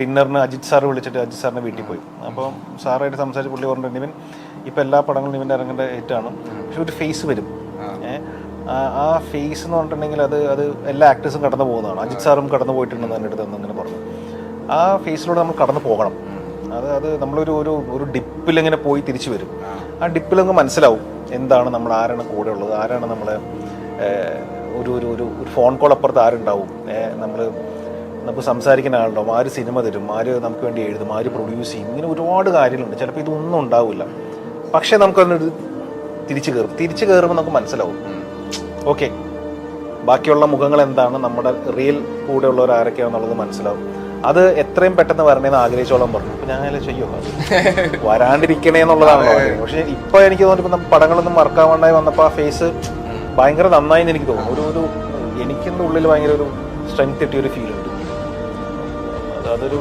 ഡിന്നറിന് Ajith sir വിളിച്ചിട്ട് അജിത് സാറിൻ്റെ വീട്ടിൽ പോയി. അപ്പം സാറായിട്ട് സംസാരിച്ച് പുള്ളി പറഞ്ഞു നിവിൻ ഇപ്പം എല്ലാ പടങ്ങളും നിവിൻ്റെ ഇറങ്ങേണ്ട ഹിറ്റാണ്, പക്ഷെ ഒരു ഫേസ് വരും. ആ ഫേസ് എന്ന് പറഞ്ഞിട്ടുണ്ടെങ്കിൽ അത് എല്ലാ ആക്ടേഴ്സും കടന്നു പോകുന്നതാണ്. അജിത് സാറും കടന്നു പോയിട്ടുണ്ടെന്ന് എൻ്റെ അടുത്ത് അങ്ങനെ പറഞ്ഞു. ആ ഫേസിലൂടെ നമ്മൾ കടന്നു പോകണം. അത് നമ്മളൊരു ഒരു ഒരു ഡിപ്പിലിങ്ങനെ പോയി തിരിച്ചു വരും. ആ ഡിപ്പിലങ്ങ് മനസ്സിലാവും എന്താണ് നമ്മൾ, ആരാണ് കൂടെ ഉള്ളത്, ആരാണ് നമ്മളെ ഒരു ഒരു ഒരു ഫോൺ കോൾ അപ്പുറത്ത് ആരുണ്ടാവും, നമുക്ക് സംസാരിക്കുന്ന ആളുണ്ടാവും, ആര് സിനിമ തരും, ആര് നമുക്ക് വേണ്ടി എഴുതും, ആര് പ്രൊഡ്യൂസ് ചെയ്യും, ഇങ്ങനെ ഒരുപാട് കാര്യങ്ങളുണ്ട്. ചിലപ്പോൾ ഇതൊന്നും ഉണ്ടാവില്ല, പക്ഷേ നമുക്കതിനൊരു തിരിച്ചു കയറുമ്പോൾ നമുക്ക് മനസ്സിലാവും ഓക്കെ ബാക്കിയുള്ള മുഖങ്ങൾ എന്താണ്, നമ്മുടെ റിയൽ കൂടെ ഉള്ളവർ ആരൊക്കെയാണെന്നുള്ളത് മനസ്സിലാവും. അത് എത്രയും പെട്ടെന്ന് വരണേന്ന് ആഗ്രഹിച്ചോളം പറഞ്ഞു. അപ്പം ഞാൻ ചെയ്യോ അത് വരാണ്ടിരിക്കണേ എന്നുള്ളതാണല്ലോ. പക്ഷെ ഇപ്പൊ എനിക്ക് തോന്നിയപ്പോൾ പടങ്ങളൊന്നും മറക്കാണ്ടായി വന്നപ്പോൾ ആ ഫേസ് ഭയങ്കര നന്നായി എനിക്ക് തോന്നുന്നു. ഒരു എനിക്കെൻ്റെ ഉള്ളിൽ ഭയങ്കര ഒരു സ്ട്രെങ്ത് കിട്ടിയൊരു ഫീൽ ഉണ്ട്. അതൊരു